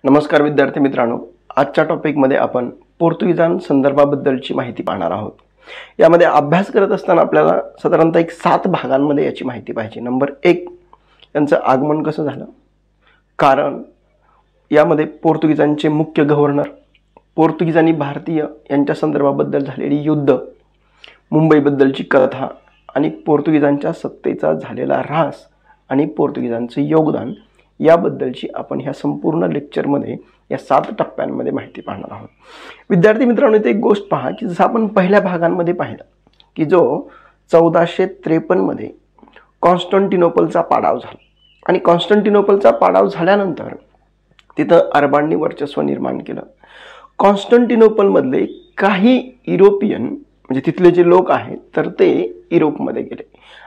नमस्कार विद्यार्थी मित्रांनो, आजच्या टॉपिकमध्ये आपण पोर्तुगीजांसंदर्भाबद्दलची माहिती पाहणार आहोत। यामध्ये अभ्यास करत असताना आपल्याला साधारणतः 7 भागांमध्ये याची माहिती पाहिजे। नंबर 1, यांचं आगमन कसं झालं, कारण यामध्ये पोर्तुगीजांचे मुख्य गव्हर्नर, पोर्तुगीज आणि भारतीय यांच्या संदर्भाबद्दल झालेली युद्ध, मुंबईबद्दलची कथा आणि पोर्तुगीजांच्या सत्तेचा झालेला ऱ्हास आणि पोर्तुगीजांचे योगदान याबद्दलची आपण ह्या संपूर्ण लेक्चरमध्ये या 7 टप्प्यांमध्ये माहिती पाहणार आहोत। विद्यार्थी मित्रांनो, इथे एक गोष्ट पहा की जसं आपण पहिल्या भागांमध्ये पाहिलं की जो 1453 मध्ये कॉन्स्टँटिनोपलचा पाडाव झाला आणि कॉन्स्टँटिनोपलचा पाडाव झाल्यानंतर तिथं अरबांनी वर्चस्व निर्माण केलं। कॉन्स्टँटिनोपलमधले काही युरोपियन म्हणजे तिथले जे लोक आहेत तर ते युरोपमध्ये गेले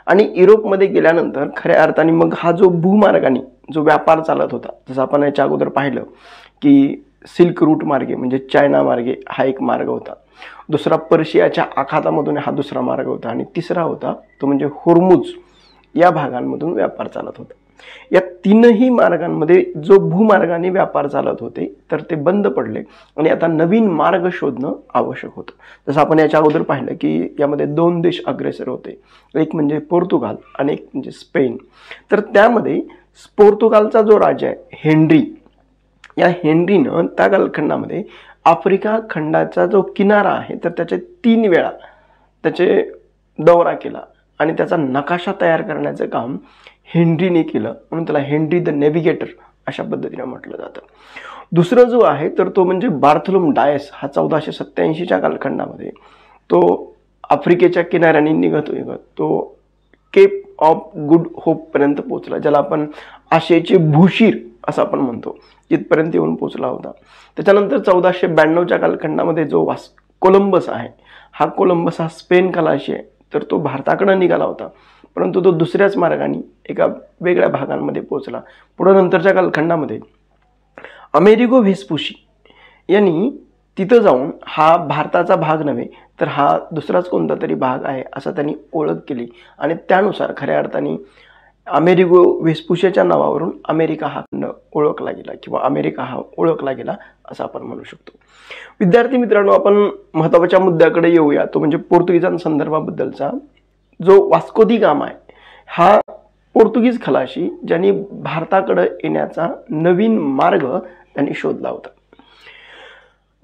आणि युरोपमध्ये गेल्यानंतर खऱ्या अर्थाने मग हा जो भूमार्गाने जो व्यापार चालत होता, जसं आपण याच्या अगोदर पाहिलं की सिल्क रूट मार्गे म्हणजे चायना मार्गे हा एक मार्ग होता, दुसरा पर्शियाच्या आखातामधून हा दुसरा मार्ग होता आणि तिसरा होता तो म्हणजे होर्मुज या भागांमधून व्यापार चालत होता। या तीनही मार्गांमध्ये जो भूमार्गाने व्यापार चालत होते तर ते बंद पडले आणि आता नवीन मार्ग शोधणं आवश्यक होतं। जसं आपण याच्या अगोदर पाहिलं की यामध्ये 2 देश अग्रेसर होते, एक म्हणजे पोर्तुगाल आणि एक म्हणजे स्पेन। तर त्यामध्ये पोर्तुगालचा जो राजा आहे हेनरी, या हेनरीनं त्या कालखंडामध्ये आफ्रिका खंडाचा जो किनारा आहे तर त्याचे 3 वेळा त्याचे दौरा केला आणि त्याचा नकाशा तयार करण्याचं काम हेनरीने केलं, म्हणून त्याला हेनरी द नेव्हिगेटर अशा पद्धतीने म्हटलं जातं। दुसरं जो आहे तर तो म्हणजे बार्थोलोम डायस, हा 1487च्या कालखंडामध्ये तो आफ्रिकेच्या किनाऱ्याने निघत तो केप ऑफ गुड होप पर्यंत पोहोचला, ज्याला आपण आशियाचे भूशीर असं आपण म्हणतो, तिथपर्यंत येऊन पोहोचला होता। त्याच्यानंतर 1492च्या कालखंडामध्ये जो कोलंबस आहे, हा कोलंबस हा स्पेन खलाशी आहे तर तो भारताकडे निघाला होता, परंतु तो दुसऱ्याच मार्गाने एका वेगळ्या भागांमध्ये पोहोचला। पुढे नंतरच्या कालखंडामध्ये अमेरिगो व्हेस्पुसी यांनी तिथं जाऊन हा भारताचा भाग नव्हे तर हा दुसराच कोणता तरी भाग आहे असं त्यांनी ओळख केली आणि त्यानुसार खऱ्या अर्थाने अमेरिगो व्हेस्पुसीच्या नावावरून अमेरिका हा खंड ओळखला गेला किंवा अमेरिका हा ओळखला गेला असं आपण म्हणू शकतो। विद्यार्थी मित्रांनो, आपण महत्त्वाच्या मुद्द्याकडे येऊया, तो म्हणजे पोर्तुगीजांसंदर्भाबद्दलचा जो वास्को दी गामा आहे, हा पोर्तुगीज खलाशी ज्यांनी भारताकडे येण्याचा नवीन मार्ग त्यांनी शोधला होता।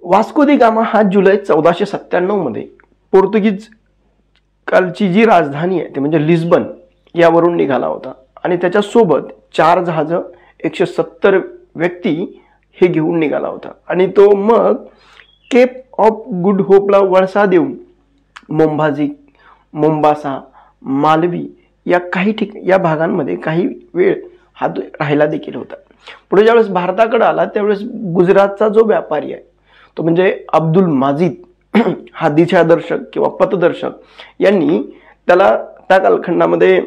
वास्को दी गामा हा जुलै 1497 मध्ये पोर्तुगीज कालची जी राजधानी आहे ते म्हणजे लिस्बन यावरून निघाला होता आणि त्याच्यासोबत 4 जहाजं 170 व्यक्ती हे घेऊन निघाला होता आणि तो मग केप ऑफ गुड होपला वळसा देऊन मोम्बासा, मालवी या भागांमध्ये काही वेळ हा राहिला देखील होता। पुढे ज्यावेळेस भारताकडे आला त्यावेळेस गुजरातचा जो व्यापारी आहे तो म्हणजे अब्दुल माजिद हा दिशादर्शक किंवा पथदर्शक यांनी त्याला त्या कालखंडामध्ये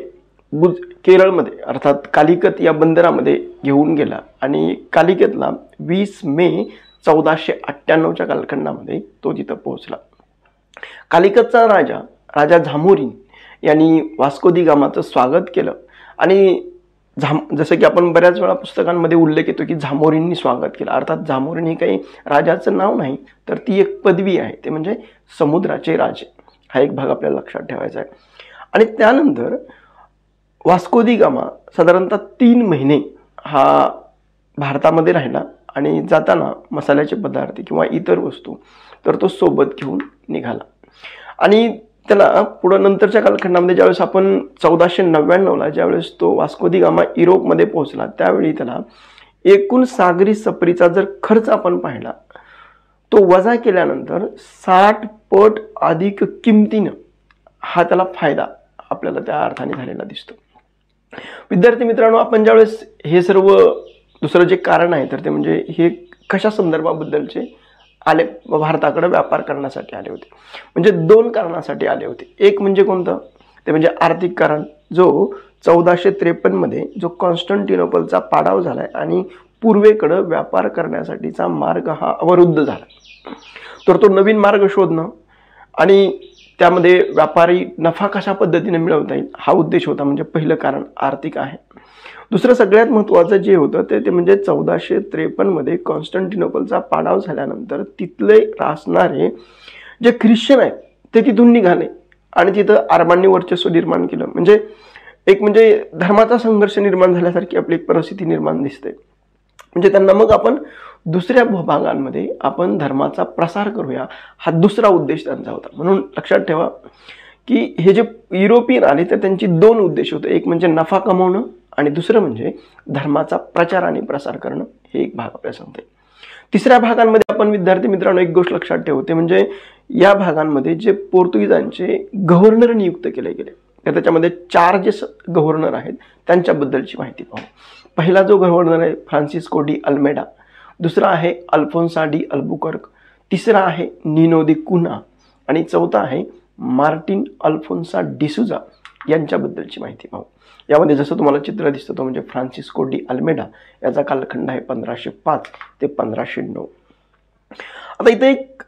केरळमध्ये अर्थात कालिकत या बंदरामध्ये घेऊन गेला आणि कालिकतला 20 मे 1498च्या कालखंडामध्ये तो तिथं पोहोचला। कालिकतचा राजा झामोरिन यांनी वास्को दी गामाचं स्वागत केलं आणि जसं की आपण बऱ्याच वेळा पुस्तकांमध्ये उल्लेख येतो की झामोरिननी स्वागत केलं, अर्थात झामोरिन हे काही राजाचं नाव नाही तर ती एक पदवी आहे, ते म्हणजे समुद्राचे राजे, हा एक भाग आपल्याला लक्षात ठेवायचा आहे। आणि त्यानंतर वास्को दी गामा साधारणतः 3 महिने हा भारतामध्ये राहिला आणि जाताना मसाल्याचे पदार्थ किंवा इतर वस्तू तर तो सोबत घेऊन निघाला आणि त्याला पुढे नंतरच्या कालखंडामध्ये ज्यावेळेस आपण 1499ला ज्यावेळेस तो वास्को दी गामा युरोपमध्ये पोहोचला त्यावेळी त्याला एकूण सागरी सफरीचा जर खर्च आपण पाहिला तो वजा केल्यानंतर 60 पट अधिक किमतीनं हा त्याला फायदा आपल्याला त्या अर्थाने झालेला दिसतो। विद्यार्थी मित्रांनो, आपण ज्यावेळेस हे सर्व दुसरं जे कारण आहे तर ते म्हणजे हे कशा संदर्भाबद्दलचे आले, भारताकडे व्यापार करण्यासाठी आले होते, म्हणजे 2 कारणासाठी आले होते। एक म्हणजे कोणतं, ते म्हणजे आर्थिक कारण, जो 1453 मध्ये जो कॉन्स्टँटिनोपलचा पाडाव झालाय आणि पूर्वेकडे व्यापार करण्यासाठीचा मार्ग हा अवरुद्ध झाला, तर तो नवीन मार्ग शोधणं आणि त्यामध्ये व्यापारी नफा कशा पद्धतीने मिळवता येईल हा उद्देश होता, म्हणजे पहिलं कारण आर्थिक आहे. दुसरं सगळ्यात महत्त्वाचं जे होतं ते म्हणजे 1453 मध्ये कॉन्स्टंटिनोपलचा पाडाव झाल्यानंतर तिथले राहणारे जे ख्रिश्चन आहेत ते तिथून निघाले आणि तिथं अरबांनी वर्चस्व निर्माण केलं. म्हणजे धर्माचा संघर्ष निर्माण झाल्यासारखी आपली एक परिस्थिती निर्माण दिसते. म्हणजे त्यांना मग आपण दुसऱ्या भूभागांमध्ये आपण धर्माचा प्रसार करूया, हा दुसरा उद्देश त्यांचा होता. म्हणून लक्षात ठेवा की हे जे युरोपियन आले तर त्यांची दोन उद्देश होते, एक म्हणजे नफा कमवणं आणि दुसरं म्हणजे धर्माचा प्रचार आणि प्रसार करणं. हे एक भाग आपल्याला सांगते. तिसऱ्या भागांमध्ये आपण विद्यार्थी मित्रांनो एक गोष्ट लक्षात ठेवते, म्हणजे या भागांमध्ये जे पोर्तुगीजांचे गव्हर्नर नियुक्त केले गेले तर त्याच्यामध्ये 4 जे गव्हर्नर आहेत त्यांच्याबद्दलची माहिती पाहू. पहिला जो गव्हर्नर आहे फ्रान्सिस्को डी अल्मेडा, दुसरा आहे अल्फोन्सा डी अल्बुकर्क, तिसरा आहे निनो दी कुना आणि चौथा आहे मार्टिन अल्फोन्सा डिसुजा यांच्याबद्दलची माहिती पाहू. यामध्ये जसं तुम्हाला चित्र दिसतं तो म्हणजे फ्रान्सिस्को डी अल्मेडा, याचा कालखंड आहे 1505 ते 1509. आता इथे एक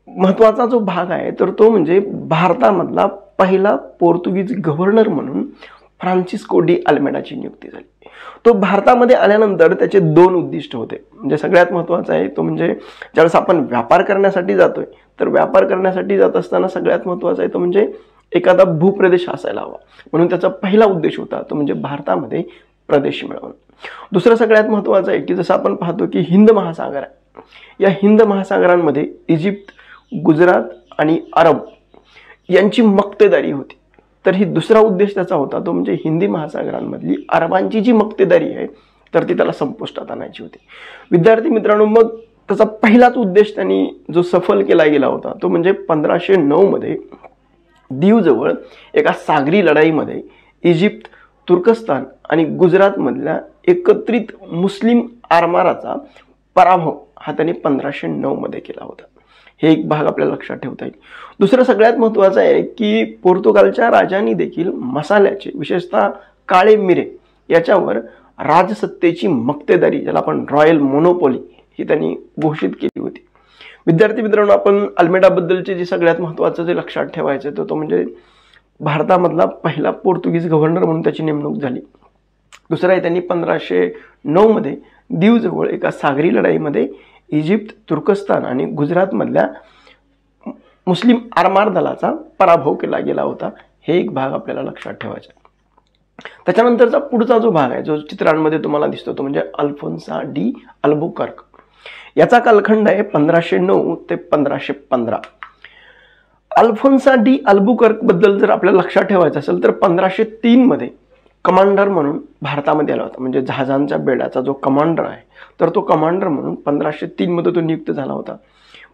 महत्त्वाचा जो भाग आहे तर तो म्हणजे भारतामधला पहिला पोर्तुगीज गव्हर्नर म्हणून फ्रान्सिस्को डी अल्मेडाची नियुक्ती झाली. तो भारतामध्ये आल्यानंतर त्याचे 2 उद्दिष्ट होते. म्हणजे सगळ्यात महत्त्वाचं आहे तो म्हणजे ज्यावेळेस आपण व्यापार करण्यासाठी जातोय तर व्यापार करण्यासाठी जात असताना सगळ्यात महत्त्वाचं आहे तो म्हणजे एखादा भूप्रदेश असायला हवा. म्हणून त्याचा पहिला उद्देश होता तो म्हणजे भारतामध्ये प्रदेश मिळवणं. दुसरं सगळ्यात महत्त्वाचं आहे की जसं आपण पाहतो की हिंद महासागर आहे, या हिंद महासागरांमध्ये इजिप्त, गुजरात आणि अरब यांची मक्तेदारी होती. तर ही दुसरा उद्देश त्याचा होता तो म्हणजे हिंदी महासागरांमधली अरबांची जी मक्तेदारी आहे तर ती त्याला संपुष्टात आणायची होती. विद्यार्थी मित्रांनो, मग त्याचा पहिलाच उद्देश त्यांनी जो सफल केला गेला होता तो म्हणजे 1509 मध्ये दीवजवळ एका सागरी लढाईमध्ये इजिप्त, तुर्कस्तान आणि गुजरातमधल्या एकत्रित मुस्लिम आरमाराचा पराभव हा त्यांनी 1509 मध्ये केला होता. हे एक भाग आपल्याला लक्षात ठेवता येईल. दुसरं सगळ्यात महत्त्वाचं आहे की पोर्तुगालच्या राजांनी देखील मसाल्याचे विशेषतः काळे मिरे याच्यावर राजसत्तेची मक्तेदारी, ज्याला आपण रॉयल मोनोपोली, ही त्यांनी घोषित केली होती. विद्यार्थी मित्रांनो, आपण अल्मेडाबद्दलचे जे सगळ्यात महत्त्वाचं जे लक्षात ठेवायचं तो म्हणजे भारतामधला पहिला पोर्तुगीज गव्हर्नर म्हणून त्याची नेमणूक झाली. दुसरा आहे त्यांनी 1509 मध्ये दीवजवळ एका सागरी लढाईमध्ये इजिप्त, तुर्कस्तान आणि गुजरातमधल्या मुस्लिम आरमार दलाचा पराभव केला गेला होता. हे एक भाग आपल्याला लक्षात ठेवायचा. त्याच्यानंतरचा पुढचा जो भाग आहे जो चित्रांमध्ये तुम्हाला दिसतो तो म्हणजे अल्फोन्सा डी अल्बुकर्क. याचा कालखंड आहे 1509 ते 1515. अल्फोन्सा डी अल्बुकर्क बद्दल जर आपल्याला लक्षात ठेवायचं असेल तर 1503 मध्ये कमांडर म्हणून भारतामध्ये आला होता. म्हणजे जहाजांच्या बेड्याचा जो कमांडर आहे तर तो कमांडर म्हणून 1503 मध्ये तो नियुक्त झाला होता.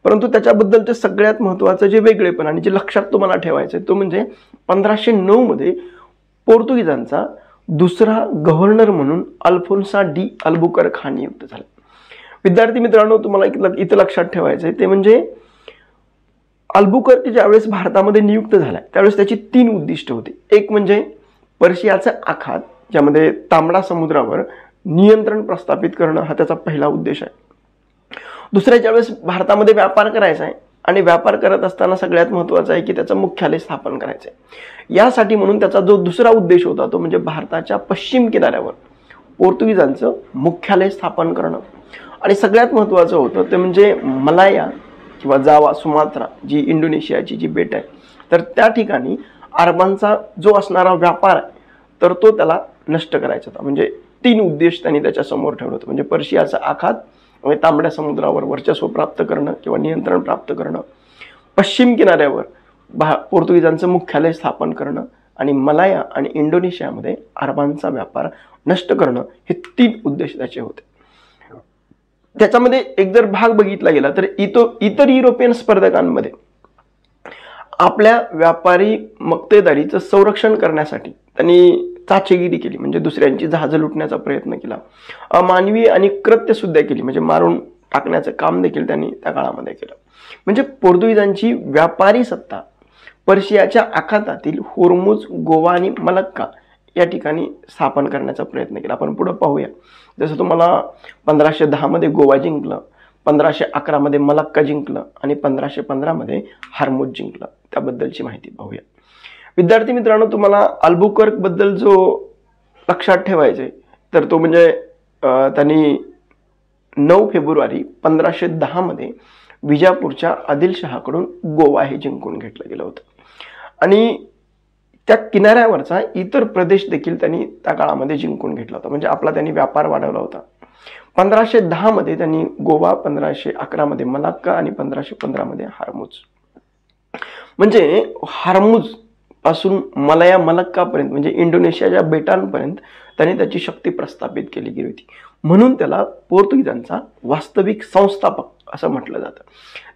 परंतु त्याच्याबद्दलचे सगळ्यात महत्त्वाचं जे वेगळेपण आणि जे लक्षात तुम्हाला ठेवायचं तो म्हणजे 1509 मध्ये पोर्तुगीजांचा दुसरा गव्हर्नर म्हणून अल्फोन्सा डी अल्बुकर्क हा नियुक्त झाला. विद्यार्थी मित्रांनो, तुम्हाला इथं लक्षात ठेवायचं ते म्हणजे अल्बुकर्क ज्यावेळेस भारतामध्ये नियुक्त झाला त्यावेळेस त्याची 3 उद्दिष्ट होती. एक म्हणजे पर्शियाचा आखात, ज्यामध्ये तांबडा समुद्रावर नियंत्रण प्रस्थापित करणं हा त्याचा पहिला उद्देश आहे. दुसऱ्या ज्यावेळेस भारतामध्ये व्यापार करायचा आहे आणि व्यापार करत असताना सगळ्यात महत्त्वाचं आहे की त्याचं मुख्यालय स्थापन करायचं आहे. यासाठी म्हणून त्याचा जो दुसरा उद्देश होता तो म्हणजे भारताच्या पश्चिम किनाऱ्यावर पोर्तुगीजांचं मुख्यालय स्थापन करणं. आणि सगळ्यात महत्त्वाचं होतं ते म्हणजे मलाया किंवा जावा, सुमात्रा, जी इंडोनेशियाची जी बेट आहे तर त्या ठिकाणी अरबांचा जो असणारा व्यापार आहे तर तो त्याला नष्ट करायचा होता. म्हणजे 3 उद्देश त्यांनी त्याच्या समोर ठेवलं होतं. म्हणजे पर्शियाचा आखात, म्हणजे तांबड्या समुद्रावर वर्चस्व प्राप्त करणं किंवा नियंत्रण प्राप्त करणं, पश्चिम किनाऱ्यावर पोर्तुगीजांचं मुख्यालय स्थापन करणं आणि मलाया आणि इंडोनेशियामध्ये अरबांचा व्यापार नष्ट करणं, हे 3 उद्देश त्याचे होते. त्याच्यामध्ये एक जर भाग बघितला गेला तर इतर युरोपियन स्पर्धकांमध्ये आपल्या व्यापारी मक्तेदारीचं संरक्षण करण्यासाठी त्यांनी चाचेगिरी केली. म्हणजे दुसऱ्यांची जहाजं लुटण्याचा प्रयत्न केला, अमानवी आणि कृत्य सुद्धा केली, म्हणजे मारून टाकण्याचं काम देखील त्यांनी त्या काळामध्ये केलं. म्हणजे पोर्तुगीजांची व्यापारी सत्ता पर्शियाच्या आखातातील होर्मुझ, गोवा आणि मलक्का या ठिकाणी स्थापन करण्याचा प्रयत्न केला. आपण पुढे पाहूया. जसं तुम्हाला 1510 मध्ये गोवा जिंकलं, 1511 मध्ये मलक्का जिंकलं आणि 1515 मध्ये हर्मुज जिंकलं, त्याबद्दलची माहिती पाहूया. विद्यार्थी मित्रांनो, तुम्हाला अल्बुकर्क बद्दल जो लक्षात ठेवायचे तर तो म्हणजे त्यांनी 9 फेब्रुवारी 1510 मध्ये विजापूरच्या आदिलशहाकडून गोवा हे जिंकून घेतलं गेलं होतं आणि त्या किनाऱ्यावरचा इतर प्रदेश देखील त्यांनी त्या काळामध्ये जिंकून घेतला होता. म्हणजे आपला त्यांनी व्यापार वाढवला होता. 1510 मध्ये त्यांनी गोवा, 1511 मध्ये मलक्का आणि 1515 मध्ये हर्मुज. म्हणजे हर्मुज पासून मलया मलक्कापर्यंत म्हणजे इंडोनेशियाच्या बेटांपर्यंत त्यांनी त्याची शक्ती प्रस्थापित केली गेली होती. म्हणून त्याला पोर्तुगीजांचा वास्तविक संस्थापक असं म्हटलं जातं.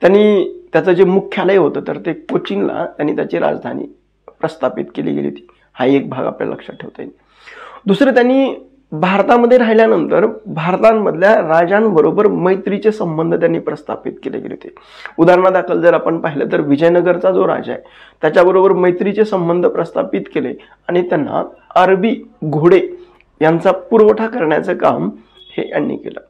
त्यांनी त्याचं जे मुख्यालय होतं तर ते कोचीनला त्यांनी त्याची राजधानी प्रस्थापित केली गेली होती. हा एक भाग आपल्याला लक्षात ठेवता येईल. दुसरं, त्यांनी भारतामध्ये राहिल्यानंतर भारतामधल्या राजांबरोबर मैत्रीचे संबंध त्यांनी प्रस्थापित केले गेले होते. उदाहरणादाखल जर आपण पाहिलं तर विजयनगरचा जो राजा आहे त्याच्याबरोबर मैत्रीचे संबंध प्रस्थापित केले आणि त्यांना अरबी घोडे यांचा पुरवठा करण्याचं काम हे यांनी केलं.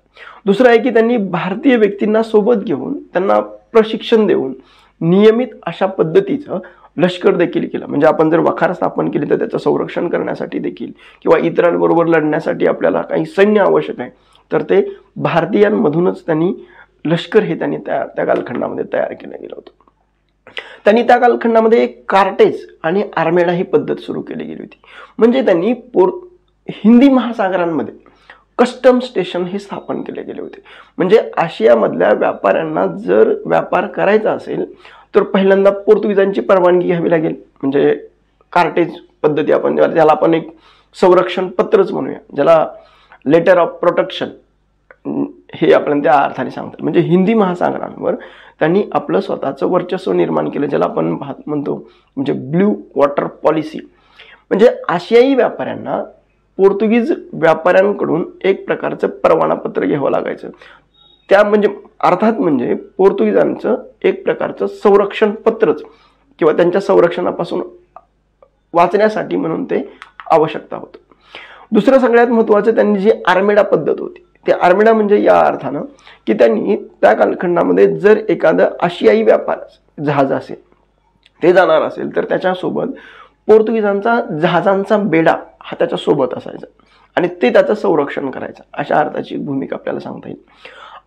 दुसरं आहे की त्यांनी भारतीय व्यक्तींना सोबत घेऊन त्यांना प्रशिक्षण देऊन नियमित अशा पद्धतीचं लष्कर देखील केलं. म्हणजे आपण जर वखार स्थापन केली तर त्याचं संरक्षण करण्यासाठी देखील किंवा इतरांबरोबर लढण्यासाठी आपल्याला काही सैन्य आवश्यक आहे तर ते भारतीयांमधूनच त्यांनी लष्कर हे त्यांनी त्या कालखंडामध्ये तयार केलं गेलं होतं. त्यांनी त्या कालखंडामध्ये एक कार्टेज आणि आर्मेडा ही पद्धत सुरू केली गेली होती. म्हणजे त्यांनी हिंदी महासागरांमध्ये कस्टम स्टेशन हे स्थापन केले गेले होते. म्हणजे आशियामधल्या व्यापाऱ्यांना जर व्यापार करायचा असेल तर पहिल्यांदा पोर्तुगीजांची परवानगी घ्यावी लागेल. म्हणजे कार्टेज पद्धती आपण ज्याला आपण एक संरक्षण पत्रच म्हणूया, ज्याला लेटर ऑफ प्रोटेक्शन हे आपण त्या अर्थाने सांगतात. म्हणजे हिंदी महासागरांवर त्यांनी आपलं स्वतःचं वर्चस्व निर्माण केलं, ज्याला आपण म्हणतो म्हणजे ब्ल्यू वॉटर पॉलिसी. म्हणजे आशियाई व्यापाऱ्यांना पोर्तुगीज व्यापाऱ्यांकडून एक प्रकारचं परवानापत्र घ्यावं लागायचं. त्या म्हणजे अर्थात म्हणजे पोर्तुगीजांचं एक प्रकारचं संरक्षण पत्रच किंवा त्यांच्या संरक्षणापासून वाचण्यासाठी म्हणून ते आवश्यकता होतं. दुसरं सगळ्यात महत्त्वाचं, त्यांनी जी आर्मेडा पद्धत होती ते आर्मेडा म्हणजे या अर्थानं की त्यांनी त्या कालखंडामध्ये जर एखादं आशियाई व्यापार जहाज असेल ते जाणार असेल तर त्याच्यासोबत पोर्तुगीजांचा जहाजांचा बेडा हा त्याच्या सोबत असायचा आणि ते त्याचं संरक्षण करायचं, अशा अर्थाची भूमिका आपल्याला सांगता येईल.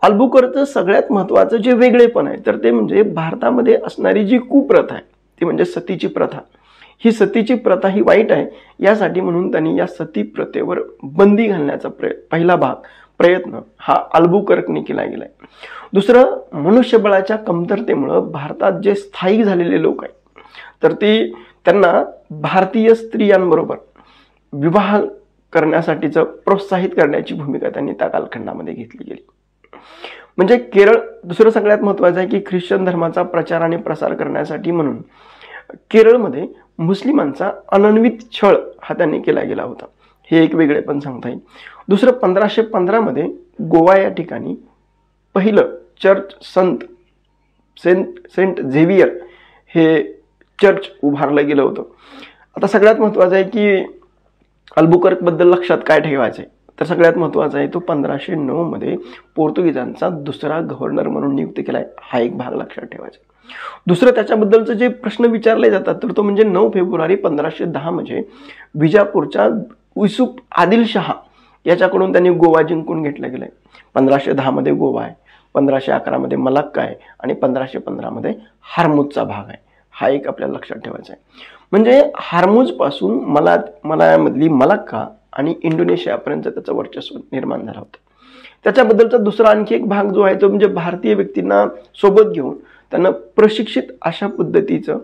अल्बुकर्कचं सगळ्यात महत्त्वाचं जे वेगळेपण आहे तर ते म्हणजे भारतामध्ये असणारी जी कुप्रथा आहे ती म्हणजे सतीची प्रथा. ही सतीची प्रथा ही वाईट आहे, यासाठी म्हणून त्यांनी या सती प्रथेवर बंदी घालण्याचा पहिला प्रयत्न हा अल्बुकर्कने केला गेलाय. दुसरं, मनुष्यबळाच्या कमतरतेमुळं भारतात जे स्थायिक झालेले लोक आहेत तर त्यांना भारतीय स्त्रियांबरोबर विवाह करण्यासाठीचं प्रोत्साहित करण्याची भूमिका त्यांनी त्या कालखंडामध्ये घेतली गेली. म्हणजे केरळ, दुसरं सगळ्यात महत्त्वाचं आहे की ख्रिश्चन धर्माचा प्रचार आणि प्रसार करण्यासाठी म्हणून केरळमध्ये मुस्लिमांचा अनन्वित छळ हा त्यांनी केला गेला होता. हे एक वेगळे पण सांगता येईल. दुसरं, 1515 मध्ये गोवा या ठिकाणी पहिलं चर्च सेंट झेवियर हे चर्च उभारलं गेलं होतं. आता सगळ्यात महत्त्वाचं आहे की अल्बुकर्क बद्दल लक्षात काय ठेवायचं आहे तर सगळ्यात महत्त्वाचा आहे तो 1509 मध्ये पोर्तुगीजांचा दुसरा गव्हर्नर म्हणून नियुक्त केलाय. हा एक भाग लक्षात ठेवायचा. दुसरं, त्याच्याबद्दलचं जे प्रश्न विचारले जातात तर तो म्हणजे 9 फेब्रुवारी 1510 म्हणजे विजापूरच्या युसूफ आदिलशहा याच्याकडून त्यांनी गोवा जिंकून घेतला गेलाय. 1510 मध्ये गोवा आहे, 1511 मध्ये मलक्का आहे आणि 1515 मध्ये हर्मुजचा भाग आहे. हा एक आपल्याला लक्षात ठेवायचा आहे. म्हणजे हर्मुज पासून मलायामधली मलक्का आणि इंडोनेशियापर्यंत त्याचं वर्चस्व निर्माण झालं होतं. त्याच्याबद्दलचा दुसरा आणखी एक भाग जो आहे तो म्हणजे भारतीय व्यक्तींना सोबत घेऊन त्यांना प्रशिक्षित अशा पद्धतीचं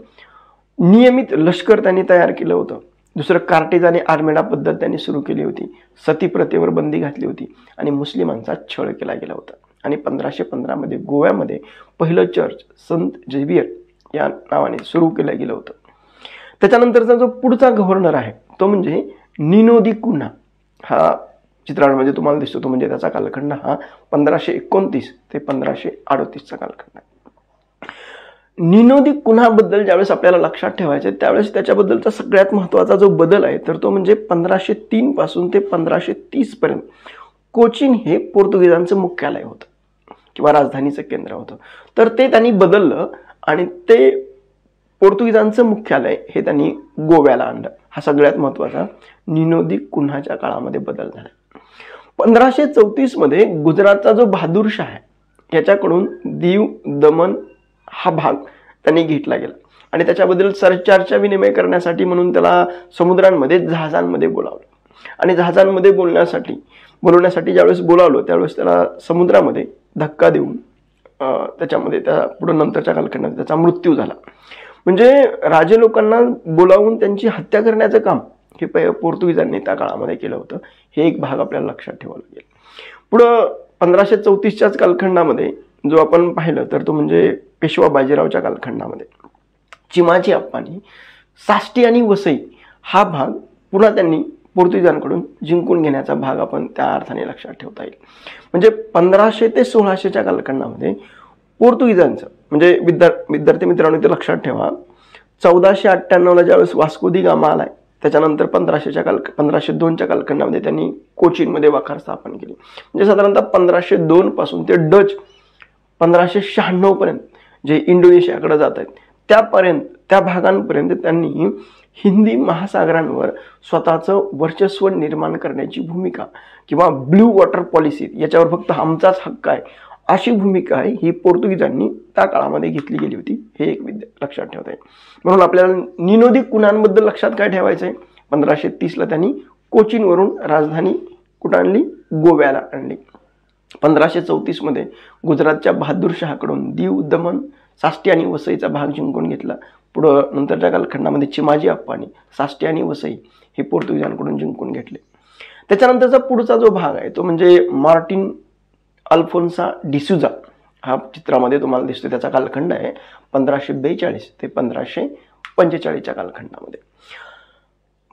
नियमित लष्कर त्यांनी तयार केलं होतं. दुसरं, कार्टेज आणि आर्मेडा पद्धत त्यांनी सुरू केली होती. सती प्रथेवर बंदी घातली होती आणि मुस्लिमांचा छळ केला गेला होता. आणि 1515 मध्ये गोव्यामध्ये पहिलं चर्च संत झेवियर या नावाने सुरू केलं गेलं होतं. त्याच्यानंतरचा जो पुढचा गव्हर्नर आहे तो म्हणजे निनो दी कुन्हा. हा चित्रांमध्ये तुम्हाला दिसतो तो म्हणजे त्याचा कालखंड हा 1529 ते 1538चा कालखंड आहे. निनो दी कुन्हा बद्दल ज्यावेळेस आपल्याला लक्षात ठेवायचे त्यावेळेस त्याच्याबद्दलचा सगळ्यात महत्त्वाचा जो बदल आहे तर तो म्हणजे 1503 पासून ते 1530 पर्यंत कोचीन हे पोर्तुगीजांचं मुख्यालय होतं. किंवा राजधानीचं केंद्र होतं. तर ते त्यांनी बदललं आणि ते पोर्तुगीजांचं मुख्यालय हे त्यांनी गोव्याला आणलं. हा सगळ्यात महत्त्वाचा निनोदी कुन्हाच्या काळामध्ये बदल झाला. 1534 मध्ये गुजरातचा जो बहादूरशाह आहे याच्याकडून दीव दमन हा भाग त्यांनी घेतला गेला आणि त्याच्याबद्दल चर्चा विनिमय करण्यासाठी म्हणून त्याला समुद्रांमध्ये जहाजांमध्ये बोलावलं. आणि जहाजांमध्ये बोलवण्यासाठी ज्यावेळेस बोलावलं त्यावेळेस त्याला समुद्रामध्ये धक्का देऊन त्याच्यामध्ये त्या पुढे नंतरच्या कालखंडात त्याचा मृत्यू झाला. म्हणजे राजे लोकांना बोलावून त्यांची हत्या करण्याचं काम हे पोर्तुगीजांनी त्या काळामध्ये केलं होतं. हे एक भाग आपल्याला लक्षात ठेवावा लागेल. पुढं 1534च्याच कालखंडामध्ये जो आपण पाहिलं तर तो म्हणजे पेशवा बाजीरावच्या कालखंडामध्ये चिमाजी अप्पांनी साष्टी आणि वसई हा भाग पुन्हा त्यांनी पोर्तुगीजांकडून जिंकून घेण्याचा भाग आपण त्या अर्थाने लक्षात ठेवता येईल. म्हणजे 1500 ते 1600च्या कालखंडामध्ये पोर्तुगीजांचं म्हणजे विद्यार्थी मित्रांनो ते लक्षात ठेवा 1498ला ज्यावेळेस वास्को दी गामा आलाय त्याच्यानंतर 1502च्या कालखंडामध्ये त्यांनी कोचीनमध्ये वखार स्थापन केली. म्हणजे साधारणतः 1502 पासून ते डच 1596 पर्यंत जे इंडोनेशियाकडे जात आहेत त्या भागांपर्यंत त्यांनी हिंदी महासागरांवर स्वतःचं वर्चस्व निर्माण करण्याची भूमिका किंवा ब्ल्यू वॉटर पॉलिसी याच्यावर फक्त आमचाच हक्क आहे अशी भूमिका आहे ही पोर्तुगीजांनी त्या काळामध्ये घेतली गेली होती. हे एक लक्षात ठेवता येईल. म्हणून आपल्याला निनोदी कुणांबद्दल लक्षात काय ठेवायचं आहे 1530ला त्यांनी कोचीनवरून राजधानी कुठं आणली गोव्याला आणली. 1534 मध्ये गुजरातच्या बहादूरशाहकडून दीव दमन साष्टी आणि वसईचा भाग जिंकून घेतला. पुढं नंतरच्या कालखंडामध्ये चिमाजी अप्पांनी साष्टी आणि वसई हे पोर्तुगीजांकडून जिंकून घेतले. त्याच्यानंतरचा पुढचा जो भाग आहे तो म्हणजे मार्टिन अल्फोन्सा डिसुझा हा चित्रामध्ये तुम्हाला दिसतो. त्याचा कालखंड आहे 1542 ते 1545च्या कालखंडामध्ये.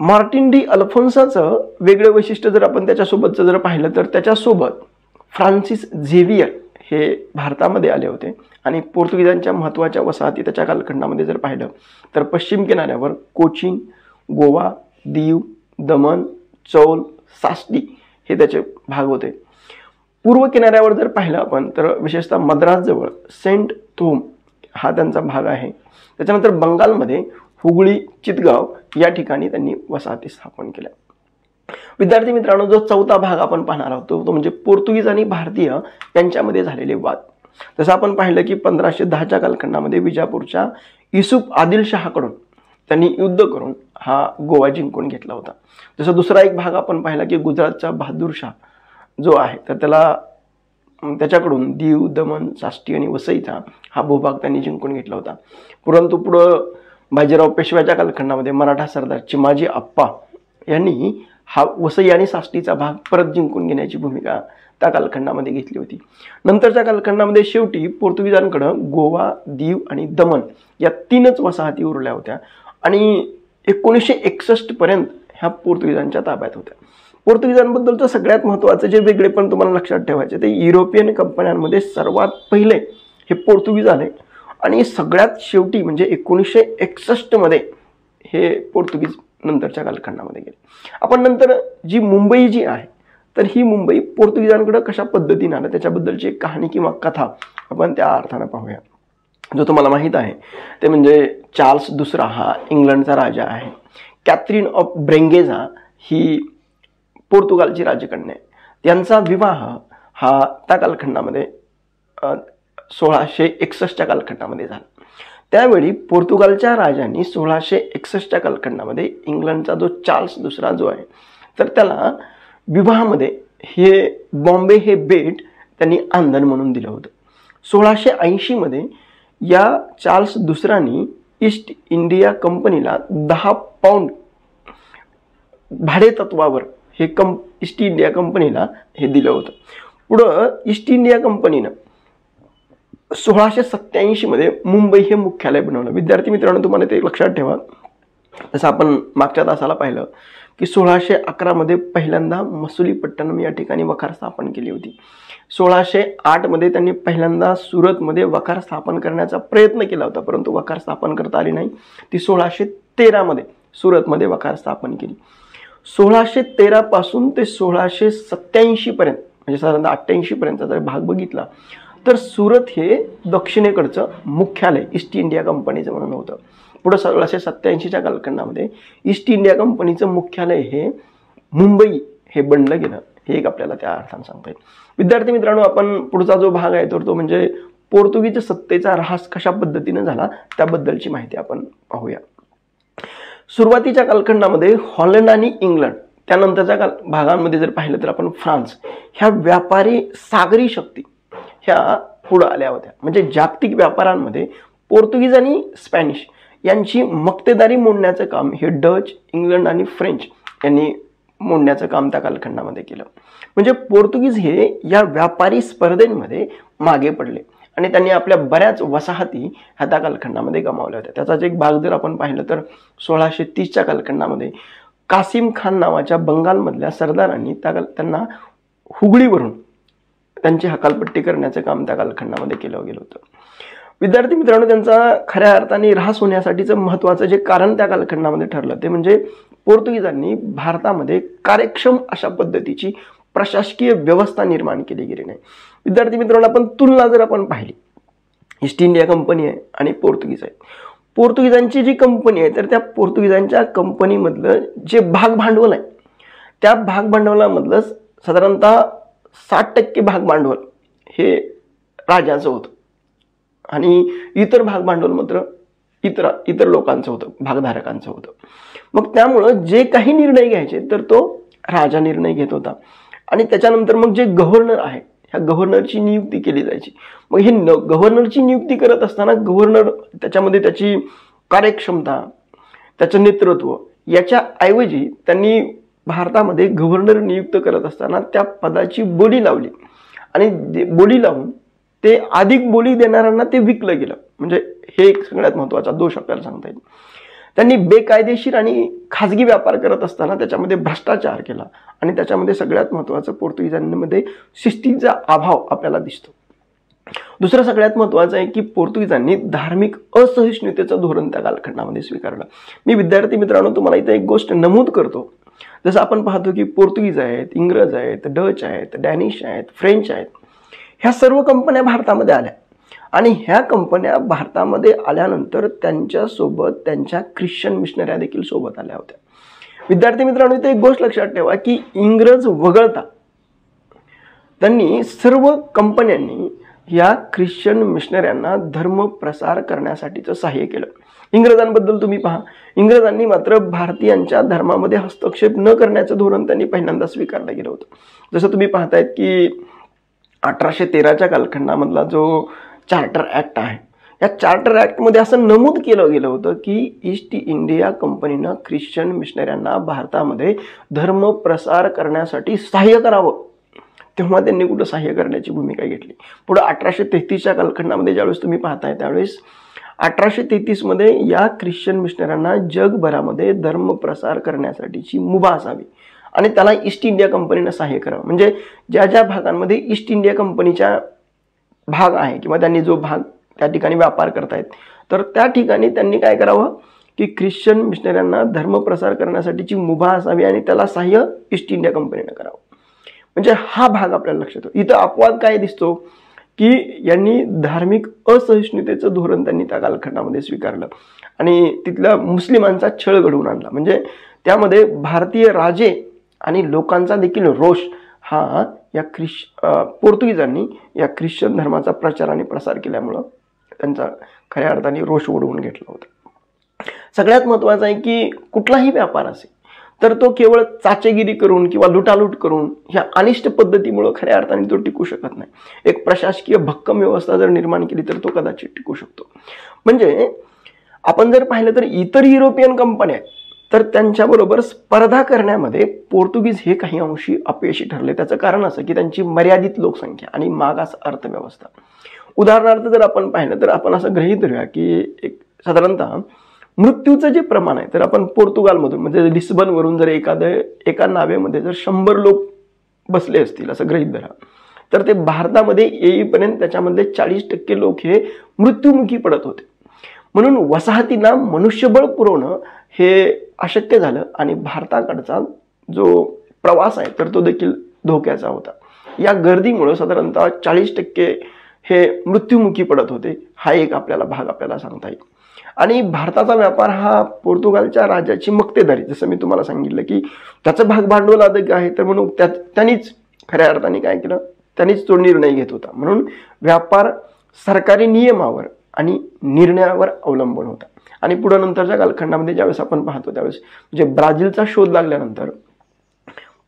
मार्टिन डी अल्फोन्साचं वेगळं वैशिष्ट्य जर आपण त्याच्यासोबतचं जर पाहिलं तर त्याच्यासोबत फ्रान्सिस झेवियर हे भारतामध्ये आले होते आणि पोर्तुगीजांच्या महत्त्वाच्या वसाहती त्याच्या कालखंडामध्ये जर पाहिलं तर पश्चिम किनाऱ्यावर कोचीन, गोवा, दीव, दमन, चौल, साष्टी हे त्याचे भाग होते. पूर्व किनाऱ्यावर जर पाहिलं आपण तर विशेषतः मद्रासजवळ सेंट थोम हा त्यांचा भाग आहे. त्याच्यानंतर बंगालमध्ये हुगळी, चितगाव या ठिकाणी त्यांनी वसाहती स्थापन केल्या. विद्यार्थी मित्रांनो जो चौथा भाग आपण पाहणार आहोत तो म्हणजे पोर्तुगीज आणि भारतीय यांच्यामध्ये झालेले वाद. जसं आपण पाहिलं की 1510च्या कालखंडामध्ये विजापूरच्या युसुफ आदिलशहाकडून त्यांनी युद्ध करून हा गोवा जिंकून घेतला होता. जसं दुसरा एक भाग आपण पाहिला की गुजरातचा बहादूरशाह जो आहे तर त्याच्याकडून दीव दमन साष्टी आणि वसईचा हा भूभाग त्यांनी जिंकून घेतला होता. परंतु पुढं बाजीराव पेशव्याच्या कालखंडामध्ये मराठा सरदार चिमाजी अप्पा यांनी हा वसई आणि साष्टीचा भाग परत जिंकून घेण्याची भूमिका त्या कालखंडामध्ये घेतली होती. नंतरच्या कालखंडामध्ये शेवटी पोर्तुगीजांकडे गोवा, दीव आणि दमन या तीनच वसाहती उरल्या होत्या आणि 1961 पर्यंत ह्या पोर्तुगीजांच्या ताब्यात होत्या. पोर्तुगीजांबद्दलचं सगळ्यात महत्त्वाचं जे वेगळे पण तुम्हाला लक्षात ठेवायचे ते युरोपियन कंपन्यांमध्ये सर्वात पहिले हे पोर्तुगीज आले आणि सगळ्यात शेवटी म्हणजे 1961 मध्ये हे पोर्तुगीज नंतरच्या कालखंडामध्ये गेले. आपण नंतर जी मुंबई जी आहे तर ही मुंबई पोर्तुगीजांकडे कशा पद्धतीने आलं त्याच्याबद्दलची एक कहाणी किंवा कथा आपण त्या अर्थानं पाहूया. जो तुम्हाला माहीत आहे ते म्हणजे चार्ल्स दुसरा हा इंग्लंडचा राजा आहे. कॅथरीन ऑफ ब्रेंगेझा ही पोर्तुगालची राजकन्या आहे. त्यांचा विवाह हा त्या कालखंडामध्ये 1661च्या कालखंडामध्ये झाला. त्यावेळी पोर्तुगालच्या राजांनी 1661च्या कालखंडामध्ये इंग्लंडचा जो चार्ल्स दुसरा जो आहे तर त्याला विवाहामध्ये हे बॉम्बे हे बेट त्यांनी आंदण म्हणून दिलं होतं. 1680 मध्ये या चार्ल्स दुसऱ्यानी ईस्ट इंडिया कंपनीला 10 पाऊंड भाडे तत्वावर हे ईस्ट इंडिया कंपनीला हे दिलं होतं. पुढं ईस्ट इंडिया कंपनीनं 1687 मध्ये मुंबई हे मुख्यालय बनवलं. विद्यार्थी मित्रांनो तुम्हाला ते लक्षात ठेवा. जसं आपण मागच्या तासाला पाहिलं की 1611 मध्ये पहिल्यांदा मसुलीपट्टणम या ठिकाणी वखार स्थापन केली होती. 1608 मध्ये त्यांनी पहिल्यांदा सुरतमध्ये वखार स्थापन करण्याचा प्रयत्न केला होता परंतु वखार स्थापन करता आली नाही. ती 1613 मध्ये सुरतमध्ये वखार स्थापन केली. 1613 पासून ते 1687 पर्यंत म्हणजे साधारणतः 88 पर्यंतचा जर भाग बघितला तर सुरत हे दक्षिणेकडचं मुख्यालय ईस्ट इंडिया कंपनीचं म्हणून होतं. पुढे 1687च्या कालखंडामध्ये ईस्ट इंडिया कंपनीचं मुख्यालय हे मुंबई हे बनलं गेलं. हे एक आपल्याला त्या अर्थाने सांगता येईल. विद्यार्थी मित्रांनो, आपण पुढचा जो भाग आहे तर तो म्हणजे पोर्तुगीज सत्तेचा ऱ्हास कशा पद्धतीने झाला त्याबद्दलची माहिती आपण पाहूया. सुरुवातीच्या कालखंडामध्ये हॉलंड आणि इंग्लंड, त्यानंतरच्या भागांमध्ये जर पाहिलं तर आपण फ्रान्स, ह्या व्यापारी सागरी शक्ती ह्या पुढे आल्या होत्या. म्हणजे जागतिक व्यापारांमध्ये पोर्तुगीज आणि स्पॅनिश यांची मक्तेदारी मोडण्याचं काम हे डच, इंग्लंड आणि फ्रेंच यांनी मोडण्याचं काम त्या कालखंडामध्ये केलं. म्हणजे पोर्तुगीज हे या व्यापारी स्पर्धेमध्ये मागे पडले आणि त्यांनी आपल्या बऱ्याच वसाहती ह्या त्या कालखंडामध्ये गमावल्या होत्या. त्याचाच एक भाग जर आपण पाहिलं तर 1630च्या कालखंडामध्ये कासिम खान नावाच्या बंगालमधल्या सरदारांनी त्यांना हुगळीवरून त्यांची हकालपट्टी करण्याचं काम त्या कालखंडामध्ये केलं गेलं होतं. विद्यार्थी मित्रांनो, त्यांचा खऱ्या अर्थाने ऱ्हास होण्यासाठीचं महत्त्वाचं जे कारण त्या कालखंडामध्ये ठरलं ते म्हणजे पोर्तुगीजांनी भारतामध्ये कार्यक्षम अशा पद्धतीची प्रशासकीय व्यवस्था निर्माण केली गेली नाही. विद्यार्थी मित्रांनो, आपण तुलना जर आपण पाहिली, ईस्ट इंडिया कंपनी आहे आणि पोर्तुगीज आहे. पोर्तुगीजांची जी कंपनी आहे तर त्या पोर्तुगीजांच्या कंपनीमधलं जे भाग भांडवल आहे त्या भाग भांडवलामधलं साधारणतः 60% भाग भांडवल हे राजाचं होतं आणि इतर भाग भांडवल मात्र इतर लोकांचं होतं, भागधारकांचं होतं. मग त्यामुळं जे काही निर्णय घ्यायचे तर तो राजा निर्णय घेत होता आणि त्याच्यानंतर मग जे गव्हर्नर आहे ह्या गव्हर्नरची नियुक्ती केली जायची. मग हे गव्हर्नरची नियुक्ती करत असताना गव्हर्नर त्याच्यामध्ये त्याची कार्यक्षमता, त्याचं नेतृत्व याच्या ऐवजी त्यांनी भारतामध्ये गव्हर्नर नियुक्त करत असताना त्या पदाची बोली लावली आणि बोली लावून ते अधिक बोली देणाऱ्यांना ते विकलं गेलं. म्हणजे हे एक सगळ्यात महत्त्वाचा दोष आपल्याला सांगता येईल. त्यांनी बेकायदेशीर आणि खाजगी व्यापार करत असताना त्याच्यामध्ये भ्रष्टाचार केला आणि त्याच्यामध्ये सगळ्यात महत्त्वाचं पोर्तुगीजांमध्ये शिस्तीचा अभाव आपल्याला दिसतो. दुसरं सगळ्यात महत्त्वाचं आहे की पोर्तुगीजांनी धार्मिक असहिष्णुतेचं धोरण त्या कालखंडामध्ये स्वीकारलं. मी विद्यार्थी मित्रांनो तुम्हाला इथे एक गोष्ट नमूद करतो. जसं आपण पाहतो की पोर्तुगीज आहेत, इंग्रज आहेत, डच आहेत, डॅनिश आहेत, फ्रेंच आहेत, ह्या सर्व कंपन्या भारतामध्ये आल्या आणि ह्या कंपन्या भारतामध्ये आल्यानंतर त्यांच्यासोबत त्यांच्या ख्रिश्चन मिशनऱ्या देखील सोबत आल्या होत्या. विद्यार्थी मित्रांनो, इथे एक गोष्ट लक्षात ठेवा की इंग्रज वगळता त्यांनी सर्व कंपन्यांनी या ख्रिश्चन मिशनऱ्यांना धर्म प्रसार करण्यासाठीचं सहाय्य केलं. इंग्रजांबद्दल तुम्ही पहा, इंग्रजांनी मात्र भारतीयांच्या धर्मामध्ये हस्तक्षेप न करण्याचं धोरण त्यांनी पहिल्यांदा स्वीकारलं गेलं होतं. जसं तुम्ही पाहतायत की 1813च्या कालखंडामधला जो चार्टर ॲक्ट आहे, या चार्टर ॲक्टमध्ये असं नमूद केलं गेलं होतं की ईस्ट इंडिया कंपनीनं ख्रिश्चन मिशनऱ्यांना भारतामध्ये धर्म प्रसार करण्यासाठी सहाय्य करावं. तेव्हा त्यांनी कुठं सहाय्य करण्याची भूमिका घेतली. पुढे 1833च्या कालखंडामध्ये ज्यावेळेस तुम्ही पाहताय त्यावेळेस 1833मध्ये या ख्रिश्चन मिशनऱ्यांना जगभरामध्ये धर्म प्रसार करण्यासाठीची मुभा असावी आणि त्याला ईस्ट इंडिया कंपनीनं सहाय्य करावं. म्हणजे ज्या ज्या भागांमध्ये ईस्ट इंडिया कंपनीच्या भाग आहे किंवा त्यांनी जो भाग त्या ठिकाणी व्यापार करतायत तर त्या ठिकाणी त्यांनी काय करावं की ख्रिश्चन मिशनऱ्यांना धर्म प्रसार करण्यासाठीची मुभा असावी आणि त्याला सहाय्य ईस्ट इंडिया कंपनीनं करावं. म्हणजे हा भाग आपल्याला लक्षात येतो. इथं अपवाद काय दिसतो की यांनी धार्मिक असहिष्णुतेचं धोरण त्यांनी त्या कालखंडामध्ये स्वीकारलं आणि तिथल्या मुस्लिमांचा छळ घडवून आणला. म्हणजे त्यामध्ये भारतीय राजे आणि लोकांचा देखील रोष हा या पोर्तुगीजांनी या ख्रिश्चन धर्माचा प्रचार आणि प्रसार केल्यामुळं त्यांचा खऱ्या अर्थाने रोष ओढवून घेतला होता. सगळ्यात महत्त्वाचं आहे की कुठलाही व्यापार असेल तर तो केवळ चाचेगिरी करून किंवा लुटालूट करून ह्या अनिष्ट पद्धतीमुळे खऱ्या अर्थाने तो टिकू शकत नाही. एक प्रशासकीय भक्कम व्यवस्था जर निर्माण केली तर तो कदाचित टिकू शकतो. म्हणजे आपण जर पाहिलं तर इतर युरोपियन कंपन्या तर त्यांच्याबरोबर स्पर्धा करण्यामध्ये पोर्तुगीज हे काही अंशी अपयशी ठरले. त्याचं कारण असं की त्यांची मर्यादित लोकसंख्या आणि मागास अर्थव्यवस्था. उदाहरणार्थ जर आपण पाहिलं तर आपण असं गृहीत धरूया की एक साधारणतः मृत्यूचं जे प्रमाण आहे तर आपण पोर्तुगालमधून म्हणजे लिस्बनवरून जर एका नावेमध्ये जर 100 लोक बसले असतील असं गृहीत धरा तर ते भारतामध्ये येईपर्यंत त्याच्यामधले 40% लोक हे मृत्युमुखी पडत होते. म्हणून वसाहतींना मनुष्यबळ पुरवणं हे अशक्य झालं आणि भारताकडचा जो प्रवास आहे तर तो देखील धोक्याचा होता. या गर्दीमुळे साधारणतः 40% हे मृत्युमुखी पडत होते, हा एक आपल्याला भाग आपल्याला सांगता येईल. आणि भारताचा व्यापार हा पोर्तुगालच्या राजाची मक्तेदारी, जसं मी तुम्हाला सांगितलं की त्याचं भाग भांडवल अधिक आहे, तर म्हणून त्यांनीच खऱ्या अर्थाने काय केलं, त्यांनीच तो निर्णय घेत होता. म्हणून व्यापार सरकारी नियमावर आणि निर्णयावर अवलंबून होता. आणि पुढे नंतरच्या कालखंडामध्ये ज्यावेळेस आपण पाहतो त्यावेळेस म्हणजे ब्राझीलचा शोध लागल्यानंतर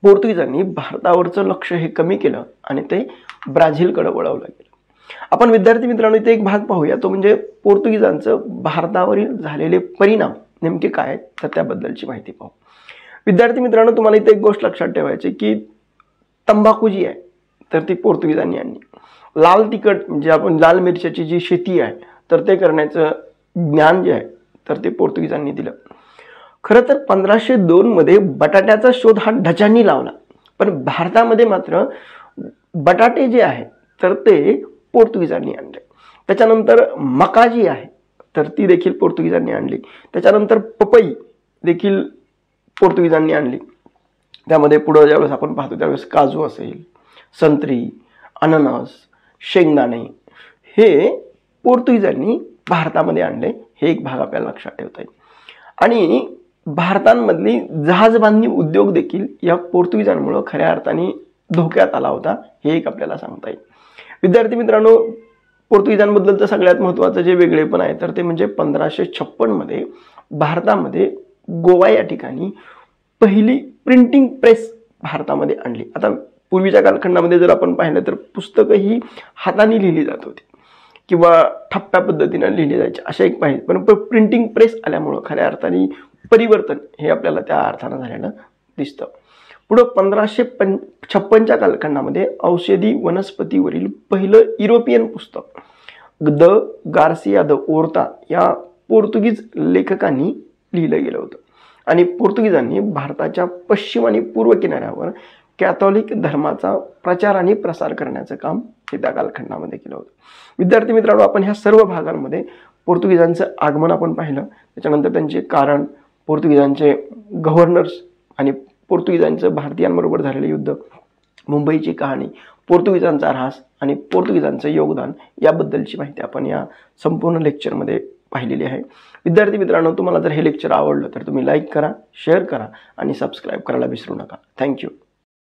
पोर्तुगीजांनी भारतावरचं लक्ष हे कमी केलं आणि ते ब्राझीलकडे वळवलं गेलं. आपण विद्यार्थी मित्रांनो इथे एक भाग पाहूया, तो म्हणजे पोर्तुगीजांचं भारतावरील झालेले परिणाम नेमके काय आहेत, तर त्याबद्दलची माहिती पाहू. विद्यार्थी मित्रांनो तुम्हाला इथे एक गोष्ट लक्षात ठेवायची की तंबाखू जी आहे तर ती पोर्तुगीजांनी आणली. लाल तिखट म्हणजे आपण लाल मिरच्याची जी शेती आहे तर ते करण्याचं ज्ञान जे आहे तर ते पोर्तुगीजांनी दिलं. खरं तर 1502 मध्ये बटाट्याचा शोध हा डचांनी लावला, पण भारतामध्ये मात्र बटाटे जे आहे तर ते पोर्तुगीजांनी आणले. त्याच्यानंतर मका जी आहे तर ती देखील पोर्तुगीजांनी आणली. त्याच्यानंतर पपई देखील पोर्तुगीजांनी आणली. त्यामध्ये पुढे ज्यावेळेस आपण पाहतो त्यावेळेस काजू असेल, संत्री, अननस, शेंगदाणे हे पोर्तुगीजांनी भारतामध्ये आणले. हे एक भाग आपल्याला लक्षात ठेवता येईल. आणि भारतामधली जहाजबांधणी उद्योग देखील या पोर्तुगीजांमुळे खऱ्या अर्थाने धोक्यात आला होता, हे एक आपल्याला सांगता येईल. विद्यार्थी मित्रांनो पोर्तुगीजांबद्दलचं सगळ्यात महत्त्वाचं जे वेगळेपण आहे तर ते म्हणजे 1556 मध्ये भारतामध्ये गोवा या ठिकाणी पहिली प्रिंटिंग प्रेस भारतामध्ये आणली. आता पूर्वीच्या कालखंडामध्ये जर आपण पाहिलं तर पुस्तकं ही हाताने लिहिली जात होती किंवा ठप्प्या पद्धतीने लिहिली जायची, अशा एक पाहिजे. पण प्रिंटिंग प्रेस आल्यामुळं खऱ्या अर्थाने परिवर्तन हे आपल्याला त्या अर्थानं झालेलं दिसतं. पुढं 1556च्या कालखंडामध्ये औषधी वनस्पतीवरील पहिलं युरोपियन पुस्तक द गार्सिया द ओर्ता या पोर्तुगीज लेखकांनी लिहिलं गेलं होतं. आणि पोर्तुगीजांनी भारताच्या पश्चिम आणि पूर्व किनाऱ्यावर कॅथॉलिक धर्माचा प्रचार आणि प्रसार करण्याचं काम हे त्या कालखंडामध्ये केलं होतं. विद्यार्थी मित्रांनो आपण ह्या सर्व भागांमध्ये पोर्तुगीजांचं आगमन आपण पाहिलं, त्याच्यानंतर त्यांचे कारण, पोर्तुगीजांचे गव्हर्नर्स आणि पोर्तुगीजांचं भारतीयांबरोबर झालेलं युद्ध, मुंबईची कहाणी, पोर्तुगीजांचा ऱ्हास आणि पोर्तुगीजांचं योगदान याबद्दलची माहिती आपण या संपूर्ण लेक्चरमध्ये पाहिलेली आहे. विद्यार्थी मित्रांनो तुम्हाला जर हे लेक्चर आवडलं तर तुम्ही लाईक करा, शेअर करा आणि सबस्क्राईब करायला विसरू नका. थँक्यू.